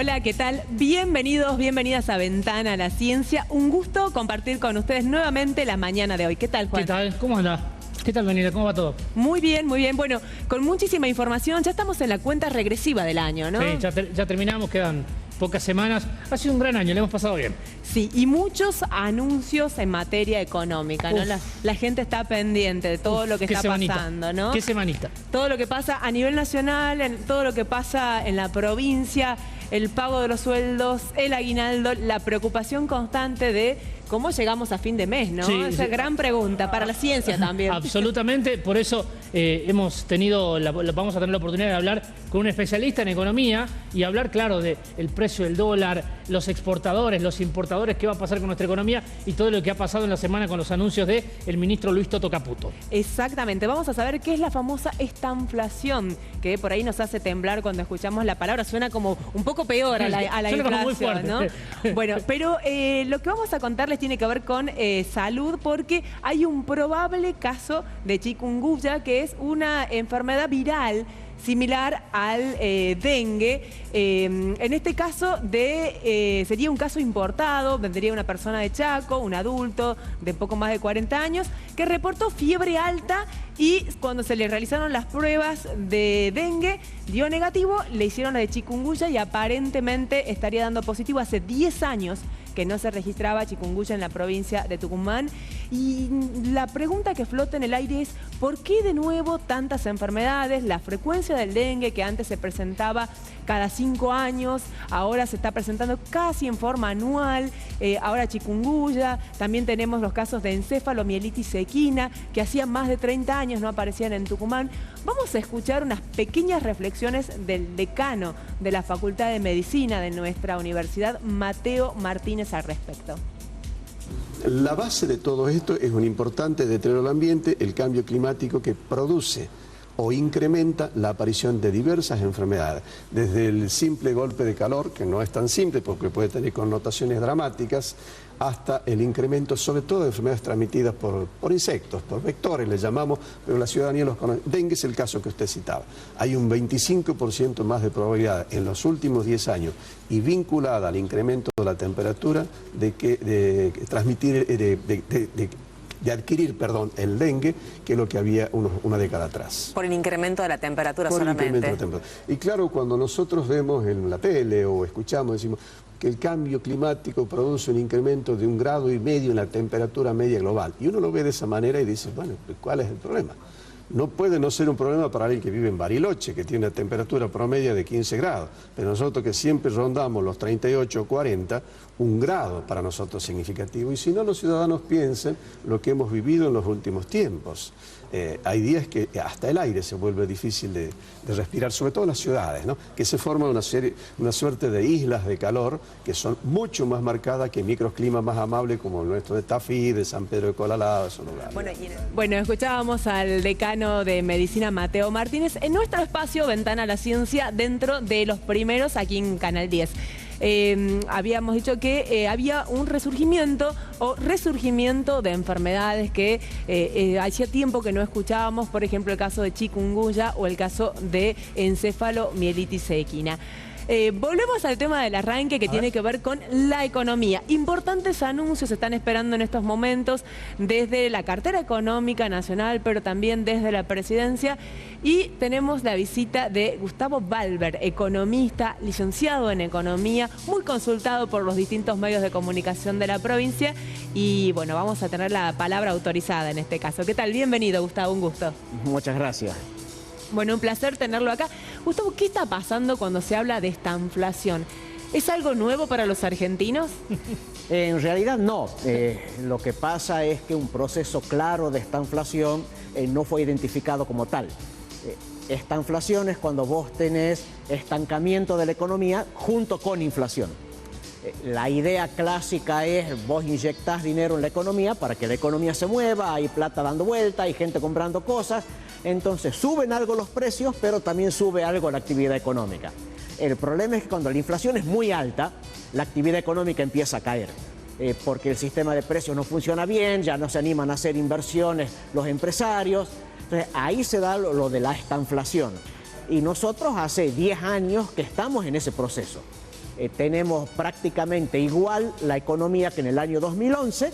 Hola, ¿qué tal? Bienvenidos, bienvenidas a Ventana a la Ciencia. Un gusto compartir con ustedes nuevamente la mañana de hoy. ¿Qué tal, Juan? ¿Qué tal? ¿Cómo anda? ¿Qué tal, Daniela? ¿Cómo va todo? Muy bien, muy bien. Bueno, con muchísima información. Ya estamos en la cuenta regresiva del año, ¿no? Sí, ya terminamos, quedan pocas semanas. Ha sido un gran año, le hemos pasado bien. Sí, y muchos anuncios en materia económica, ¿no? La gente está pendiente de todo lo que está pasando, ¿no? Qué semanita. Todo lo que pasa a nivel nacional, todo lo que pasa en la provincia, el pago de los sueldos, el aguinaldo, la preocupación constante de cómo llegamos a fin de mes, ¿no? Sí, Esa gran pregunta para la ciencia también. Absolutamente, por eso vamos a tener la oportunidad de hablar con un especialista en economía y hablar, claro, del precio del dólar, los exportadores, los importadores, qué va a pasar con nuestra economía y todo lo que ha pasado en la semana con los anuncios del ministro Luis Toto Caputo. Exactamente, vamos a saber qué es la famosa estanflación, que por ahí nos hace temblar cuando escuchamos la palabra, suena como un poco peor a la inflación, como muy fuerte, ¿no? Bueno, pero lo que vamos a contarles tiene que ver con salud, porque hay un probable caso de chikungunya, que es una enfermedad viral similar al dengue. En este caso sería un caso importado, vendría una persona de Chaco, un adulto de poco más de 40 años, que reportó fiebre alta y cuando se le realizaron las pruebas de dengue, dio negativo, le hicieron la de chikungunya y aparentemente estaría dando positivo. Hace 10 años que no se registraba chikungunya en la provincia de Tucumán. Y la pregunta que flota en el aire es: ¿por qué de nuevo tantas enfermedades? La frecuencia del dengue, que antes se presentaba cada 5 años, ahora se está presentando casi en forma anual. Ahora chikungunya, también tenemos los casos de encefalomielitis equina, que hacía más de 30 años no aparecían en Tucumán. Vamos a escuchar unas pequeñas reflexiones del decano de la Facultad de Medicina de nuestra universidad, Mateo Martínez, al respecto. La base de todo esto es un importante deterioro del ambiente, el cambio climático que produce o incrementa la aparición de diversas enfermedades, desde el simple golpe de calor, que no es tan simple porque puede tener connotaciones dramáticas, hasta el incremento sobre todo de enfermedades transmitidas por insectos, por vectores, le llamamos, pero la ciudadanía los conoce. Dengue es el caso que usted citaba. Hay un 25% más de probabilidad en los últimos 10 años y vinculada al incremento de la temperatura de adquirir el dengue, que es lo que había una década atrás. Por el incremento de la temperatura por solamente. El incremento de la temperatura. Y claro, cuando nosotros vemos en la tele o escuchamos, decimos que el cambio climático produce un incremento de 1,5 grados en la temperatura media global. Y uno lo ve de esa manera y dice, bueno, ¿cuál es el problema? No puede no ser un problema para alguien que vive en Bariloche, que tiene una temperatura promedia de 15 grados. Pero nosotros que siempre rondamos los 38 o 40, 1 grado para nosotros es significativo. Y si no, los ciudadanos piensen lo que hemos vivido en los últimos tiempos. Hay días que hasta el aire se vuelve difícil de respirar, sobre todo en las ciudades, ¿no? Que se forman una suerte de islas de calor que son mucho más marcadas que microclimas más amables como el nuestro de Tafí, de San Pedro de Colalado, esos lugares. Bueno, escuchábamos al decano de Medicina, Mateo Martínez, en nuestro espacio Ventana a la Ciencia, dentro de los primeros aquí en Canal 10. Habíamos dicho que había un resurgimiento de enfermedades que hacía tiempo que no escuchábamos, por ejemplo el caso de chikungunya o el caso de encefalomielitis equina. Volvemos al tema del arranque, que tiene que ver con la economía. Importantes anuncios se están esperando en estos momentos desde la cartera económica nacional, pero también desde la presidencia. Y tenemos la visita de Gustavo Balber, economista, licenciado en economía, muy consultado por los distintos medios de comunicación de la provincia. Y bueno, vamos a tener la palabra autorizada en este caso. ¿Qué tal? Bienvenido, Gustavo, un gusto. Muchas gracias. Bueno, un placer tenerlo acá. Gustavo, ¿qué está pasando cuando se habla de estanflación? ¿Es algo nuevo para los argentinos? En realidad no. Lo que pasa es que un proceso claro de estanflación no fue identificado como tal. Estanflación es cuando vos tenés estancamiento de la economía junto con inflación. La idea clásica es vos inyectás dinero en la economía para que la economía se mueva, hay plata dando vuelta, hay gente comprando cosas, entonces suben algo los precios, pero también sube algo la actividad económica. El problema es que cuando la inflación es muy alta, la actividad económica empieza a caer, porque el sistema de precios no funciona bien, ya no se animan a hacer inversiones los empresarios, entonces ahí se da lo de la estanflación. Y nosotros hace 10 años que estamos en ese proceso. tenemos prácticamente igual la economía que en el año 2011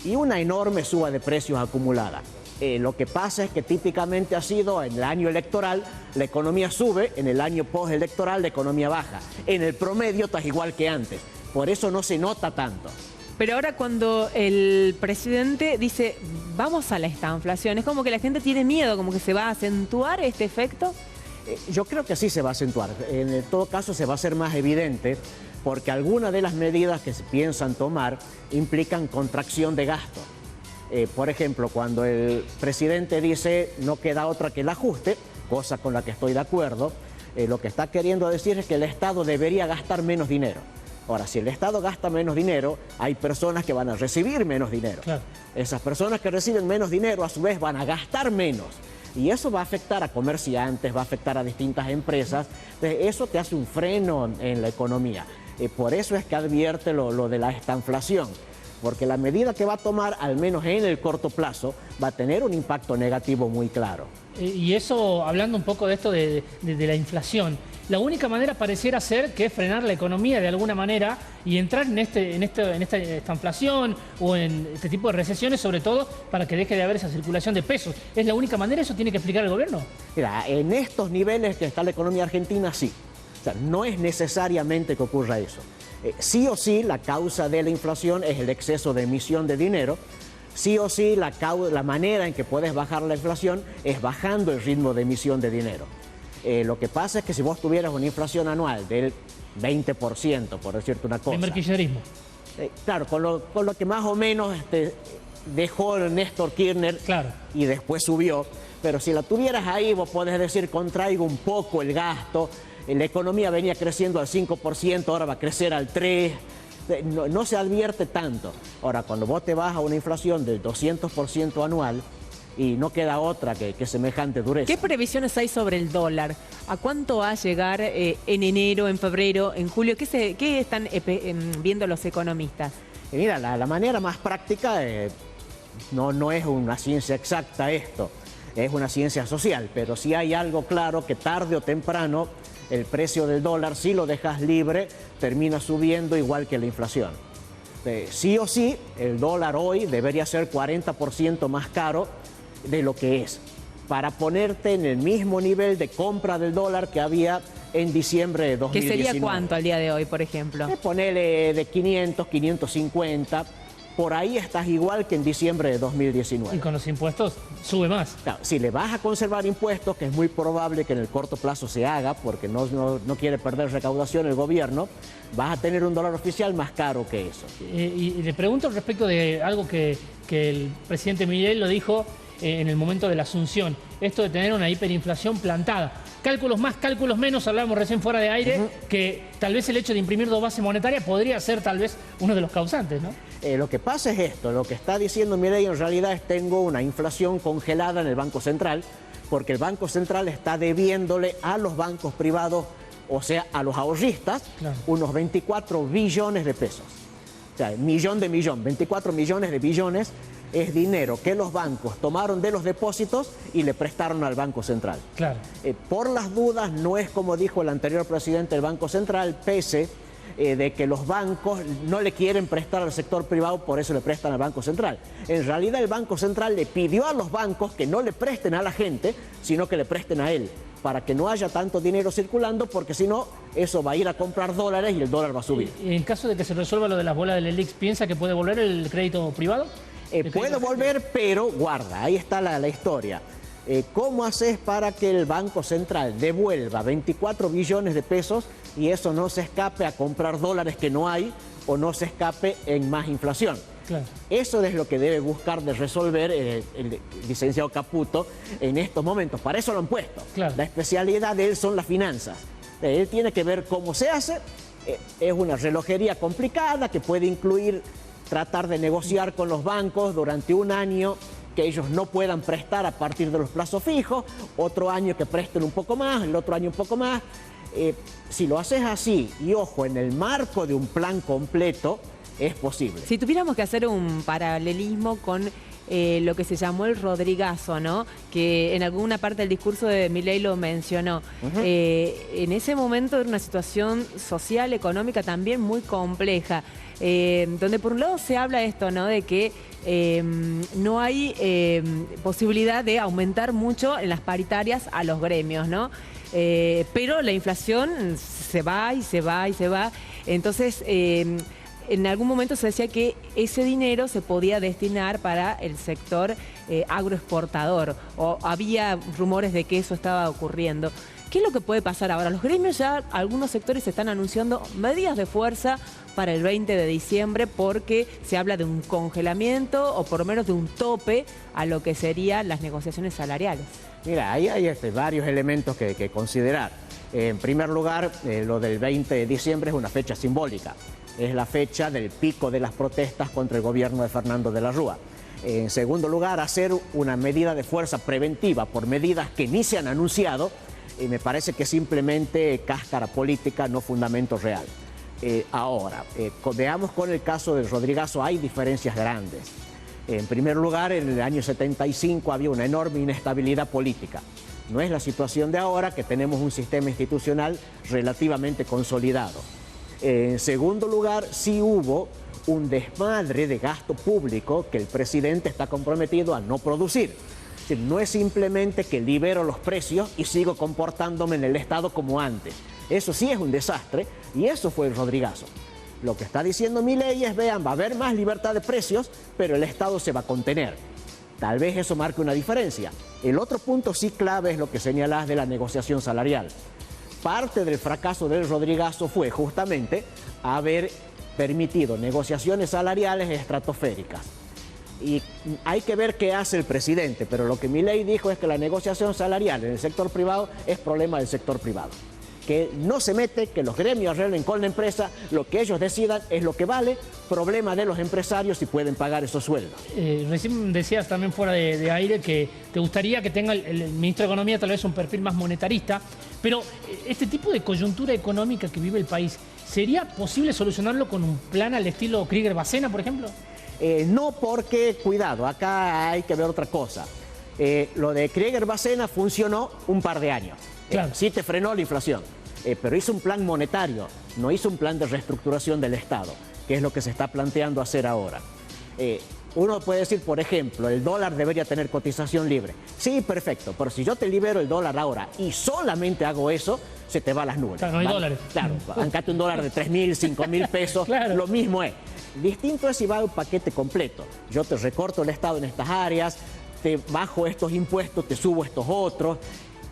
y una enorme suba de precios acumulada. Lo que pasa es que típicamente ha sido en el año electoral la economía sube, en el año postelectoral la economía baja. En el promedio está igual que antes, por eso no se nota tanto. Pero ahora cuando el presidente dice vamos a la estanflación, es como que la gente tiene miedo, como que se va a acentuar este efecto. Yo creo que sí se va a acentuar. En todo caso se va a hacer más evidente porque algunas de las medidas que se piensan tomar implican contracción de gasto. Por ejemplo, cuando el presidente dice no queda otra que el ajuste, cosa con la que estoy de acuerdo, lo que está queriendo decir es que el Estado debería gastar menos dinero. Ahora, si el Estado gasta menos dinero, hay personas que van a recibir menos dinero. Claro. Esas personas que reciben menos dinero, a su vez, van a gastar menos. Y eso va a afectar a comerciantes, va a afectar a distintas empresas. Entonces, eso te hace un freno en la economía. Por eso es que advierte lo de la estanflación. Porque la medida que va a tomar, al menos en el corto plazo, va a tener un impacto negativo muy claro. Y eso, hablando un poco de esto de la inflación, la única manera pareciera ser que es frenar la economía de alguna manera y entrar en esta inflación o en este tipo de recesiones, sobre todo para que deje de haber esa circulación de pesos. ¿Es la única manera? ¿Eso tiene que explicar el gobierno? Mira, en estos niveles que está la economía argentina, sí. O sea, no es necesariamente que ocurra eso. Sí o sí, la causa de la inflación es el exceso de emisión de dinero. Sí o sí, la manera en que puedes bajar la inflación es bajando el ritmo de emisión de dinero. Lo que pasa es que si vos tuvieras una inflación anual del 20%, por decirte una cosa... El kirchnerismo. Claro, con lo que más o menos dejó Néstor Kirchner, claro, y después subió. Pero si la tuvieras ahí, vos podés decir, contraigo un poco el gasto, la economía venía creciendo al 5%, ahora va a crecer al 3%. No se advierte tanto. Ahora, cuando vos te vas a una inflación del 200% anual, y no queda otra que semejante dureza. ¿Qué previsiones hay sobre el dólar? ¿A cuánto va a llegar en enero, en febrero, en julio? ¿Qué están viendo los economistas? Mira, la manera más práctica, no es una ciencia exacta esto, es una ciencia social, pero sí hay algo claro que tarde o temprano el precio del dólar, si lo dejas libre, termina subiendo igual que la inflación. Sí o sí, el dólar hoy debería ser 40% más caro de lo que es, para ponerte en el mismo nivel de compra del dólar que había en diciembre de 2019. ¿Qué sería cuánto al día de hoy, por ejemplo? Ponele de 500, 550, por ahí estás igual que en diciembre de 2019. Y con los impuestos sube más. Claro, si le vas a conservar impuestos, que es muy probable que en el corto plazo se haga, porque no quiere perder recaudación el gobierno, vas a tener un dólar oficial más caro que eso. Y le pregunto respecto de algo que el presidente Milei lo dijo en el momento de la asunción, esto de tener una hiperinflación plantada. Cálculos más, cálculos menos, hablábamos recién fuera de aire, que tal vez el hecho de imprimir dos bases monetarias podría ser tal vez uno de los causantes, ¿no? Lo que pasa es esto, lo que está diciendo Milei en realidad es tengo una inflación congelada en el Banco Central, porque el Banco Central está debiéndole a los bancos privados, o sea, a los ahorristas, claro, unos 24 billones de pesos. O sea, millón de millón, 24 millones de billones es dinero que los bancos tomaron de los depósitos y le prestaron al Banco Central. Claro. Por las dudas, no es como dijo el anterior presidente del Banco Central, pese de que los bancos no le quieren prestar al sector privado, por eso le prestan al Banco Central. En realidad el Banco Central le pidió a los bancos que no le presten a la gente, sino que le presten a él, para que no haya tanto dinero circulando, porque si no, eso va a ir a comprar dólares y el dólar va a subir. Y en caso de que se resuelva lo de las bolas del ELIX, ¿piensa que puede volver el crédito privado? Puede volver, pero guarda, ahí está la historia. ¿Cómo haces para que el Banco Central devuelva 24 billones de pesos y eso no se escape a comprar dólares que no hay o no se escape en más inflación? Claro. Eso es lo que debe buscar de resolver el licenciado Caputo en estos momentos. Para eso lo han puesto. Claro. La especialidad de él son las finanzas. Él tiene que ver cómo se hace. Es una relojería complicada que puede incluir tratar de negociar con los bancos durante un año que ellos no puedan prestar a partir de los plazos fijos, otro año que presten un poco más, el otro año un poco más. Si lo haces así, y ojo, en el marco de un plan completo, es posible. Si tuviéramos que hacer un paralelismo con lo que se llamó el Rodrigazo, ¿no? Que en alguna parte del discurso de Milei lo mencionó. En ese momento era una situación social, económica también muy compleja, donde por un lado se habla esto, ¿no? De que no hay posibilidad de aumentar mucho en las paritarias a los gremios, ¿no? Pero la inflación se va y se va y se va. Entonces, en algún momento se decía que ese dinero se podía destinar para el sector agroexportador, o había rumores de que eso estaba ocurriendo. ¿Qué es lo que puede pasar ahora? Los gremios ya, algunos sectores están anunciando medidas de fuerza para el 20 de diciembre porque se habla de un congelamiento o por lo menos de un tope a lo que serían las negociaciones salariales. Mira, ahí hay varios elementos que considerar. En primer lugar, lo del 20 de diciembre es una fecha simbólica. Es la fecha del pico de las protestas contra el gobierno de Fernando de la Rúa. En segundo lugar, hacer una medida de fuerza preventiva por medidas que ni se han anunciado, me parece que simplemente cáscara política, no fundamento real. Ahora, veamos con el caso del Rodrigazo, hay diferencias grandes. En primer lugar, en el año 75 había una enorme inestabilidad política. No es la situación de ahora, que tenemos un sistema institucional relativamente consolidado. En segundo lugar, sí hubo un desmadre de gasto público que el presidente está comprometido a no producir. Es decir, no es simplemente que libero los precios y sigo comportándome en el Estado como antes. Eso sí es un desastre y eso fue el Rodrigazo. Lo que está diciendo Milei es, vean, va a haber más libertad de precios, pero el Estado se va a contener. Tal vez eso marque una diferencia. El otro punto sí clave es lo que señalás de la negociación salarial. Parte del fracaso del Rodrigazo fue justamente haber permitido negociaciones salariales estratosféricas. Y hay que ver qué hace el presidente, pero lo que Milei dijo es que la negociación salarial en el sector privado es problema del sector privado. Que no se mete, que los gremios arreglen con la empresa, lo que ellos decidan es lo que vale, problema de los empresarios si pueden pagar esos sueldos. Recién decías también fuera de aire que te gustaría que tenga el ministro de Economía tal vez un perfil más monetarista, pero este tipo de coyuntura económica que vive el país, ¿sería posible solucionarlo con un plan al estilo Krieger-Bacena, por ejemplo? No, porque, cuidado, acá hay que ver otra cosa. Lo de Krieger-Bacena funcionó un par de años. Claro. Sí te frenó la inflación, pero hizo un plan monetario, no hizo un plan de reestructuración del Estado, que es lo que se está planteando hacer ahora. Uno puede decir, por ejemplo, el dólar debería tener cotización libre. Sí, perfecto, pero si yo te libero el dólar ahora y solamente hago eso, se te va a las nubes. Claro, no hay dólares. Claro, bancate un dólar de 3.000, 5.000 pesos, claro. Lo mismo es. Distinto es si va un paquete completo. Yo te recorto el Estado en estas áreas, te bajo estos impuestos, te subo estos otros.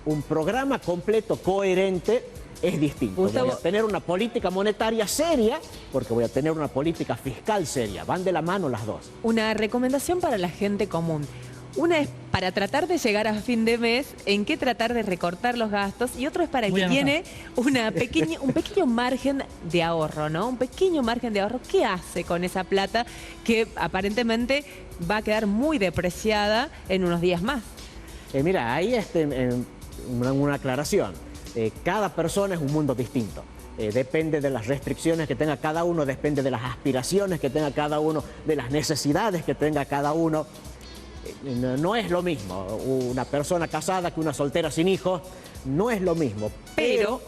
Un programa completo, coherente, es distinto. Gustavo, voy a tener una política monetaria seria, porque voy a tener una política fiscal seria. Van de la mano las dos. una recomendación para la gente común. Una es para tratar de llegar a fin de mes, en qué tratar de recortar los gastos, y otro es para el que tiene un pequeño margen de ahorro, ¿no? Un pequeño margen de ahorro. ¿Qué hace con esa plata que aparentemente va a quedar muy depreciada en unos días más? Mira, ahí una aclaración. Cada persona es un mundo distinto. Depende de las restricciones que tenga cada uno, depende de las aspiraciones que tenga cada uno, de las necesidades que tenga cada uno. No es lo mismo una persona casada que una soltera sin hijos, no es lo mismo. Pero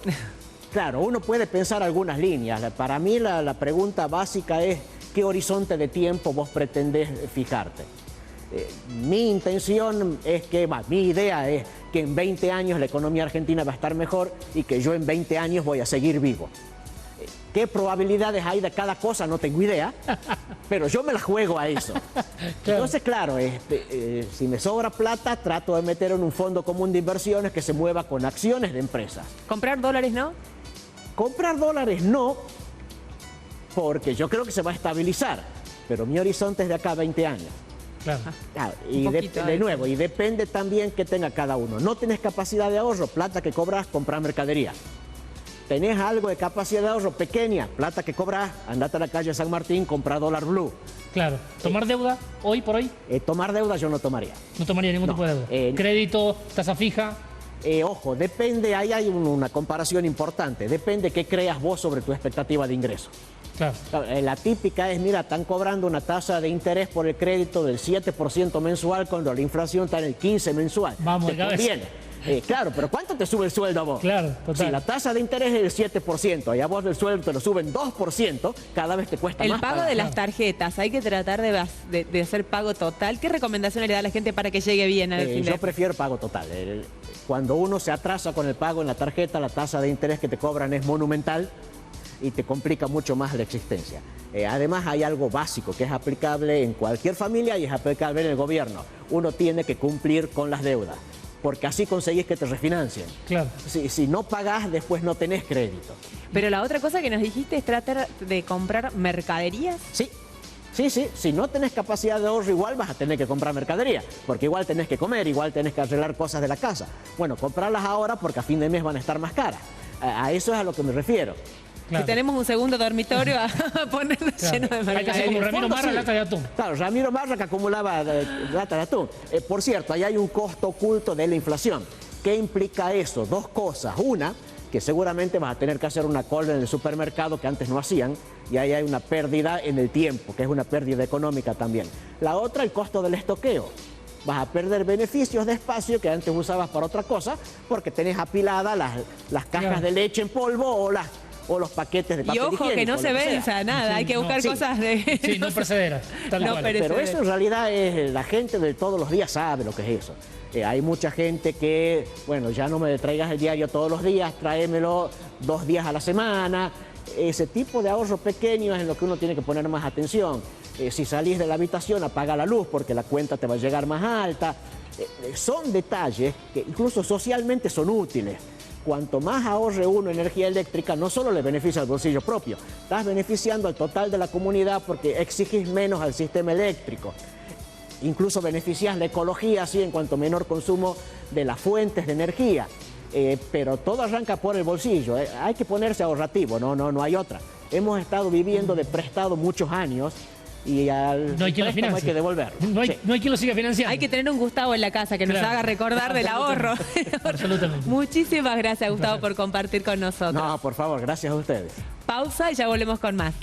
claro, uno puede pensar algunas líneas. Para mí la pregunta básica es ¿qué horizonte de tiempo vos pretendés fijarte? Mi intención es que, mi idea es que en 20 años la economía argentina va a estar mejor y que yo en 20 años voy a seguir vivo. ¿Qué probabilidades hay de cada cosa? No tengo idea, pero yo me la juego a eso. Claro. Entonces, claro, si me sobra plata, trato de meter en un fondo común de inversiones que se mueva con acciones de empresas. ¿Comprar dólares no? Comprar dólares no, porque yo creo que se va a estabilizar, pero mi horizonte es de acá a 20 años. Claro. Y de nuevo, y depende también que tenga cada uno. No tenés capacidad de ahorro, plata que cobras, comprar mercadería. Tenés algo de capacidad de ahorro pequeña, plata que cobras, andate a la calle San Martín, compra dólar blue. Claro. ¿Tomar deuda hoy por hoy? Tomar deuda yo no tomaría. No tomaría ningún tipo de deuda. ¿Crédito, tasa fija? Ojo, depende, ahí hay una comparación importante. Depende qué creas vos sobre tu expectativa de ingreso. Claro. La típica es, mira, están cobrando una tasa de interés por el crédito del 7% mensual cuando la inflación está en el 15% mensual. Vamos, te conviene. Claro, pero ¿cuánto te sube el sueldo a vos? Claro, total. Si la tasa de interés es el 7%, allá vos del sueldo te lo suben 2%, cada vez te cuesta más. El pago de las tarjetas, hay que tratar de hacer pago total. ¿Qué recomendaciones le da a la gente para que llegue bien al fin de Yo prefiero pago total. Cuando uno se atrasa con el pago en la tarjeta, la tasa de interés que te cobran es monumental y te complica mucho más la existencia. Además, hay algo básico que es aplicable en cualquier familia y es aplicable en el gobierno. Uno tiene que cumplir con las deudas, porque así conseguís que te refinancien. Claro. Si no pagás, después no tenés crédito. Pero la otra cosa que nos dijiste es tratar de comprar mercaderías. Sí. Si no tenés capacidad de ahorro, igual vas a tener que comprar mercadería, porque igual tenés que comer, igual tenés que arreglar cosas de la casa. Bueno, comprarlas ahora porque a fin de mes van a estar más caras. A eso es a lo que me refiero. Claro. Si tenemos un segundo dormitorio, a ponerlo lleno de mercadería. Hay que hacer como Ramiro Marra, sí. lata de atún. Claro, Ramiro Marra que acumulaba lata de atún. Por cierto, ahí hay un costo oculto de la inflación. ¿Qué implica eso? Dos cosas. Una, que seguramente vas a tener que hacer una cola en el supermercado que antes no hacían, y ahí hay una pérdida en el tiempo, que es una pérdida económica también. La otra, el costo del estoqueo. Vas a perder beneficios de espacio que antes usabas para otra cosa, porque tenés apiladas las cajas de leche en polvo o los paquetes de papel Y ojo, higiénico, que no se venza nada, Sí, hay que buscar no, cosas de... Sí, no perecedera. Tal No cual. perecedera. Pero eso en realidad es, la gente de todos los días sabe lo que es eso. Hay mucha gente que, bueno, ya no me traigas el diario todos los días, tráemelo 2 días a la semana. Ese tipo de ahorro pequeño es en lo que uno tiene que poner más atención. Si salís de la habitación, apaga la luz porque la cuenta te va a llegar más alta. Son detalles que incluso socialmente son útiles. Cuanto más ahorre uno energía eléctrica, no solo le beneficia al bolsillo propio, estás beneficiando al total de la comunidad porque exigís menos al sistema eléctrico. Incluso beneficias la ecología, así en cuanto menor consumo de las fuentes de energía. Pero todo arranca por el bolsillo. Hay que ponerse ahorrativo, no hay otra. Hemos estado viviendo de prestado muchos años y al No hay quien lo préstamo hay financie. que devolver. No hay quien lo siga financiando. Hay que tener un Gustavo en la casa que nos Claro. haga recordar del ahorro. Absolutamente. Muchísimas gracias, Gustavo, por compartir con nosotros. No, por favor, gracias a ustedes. Pausa y ya volvemos con más.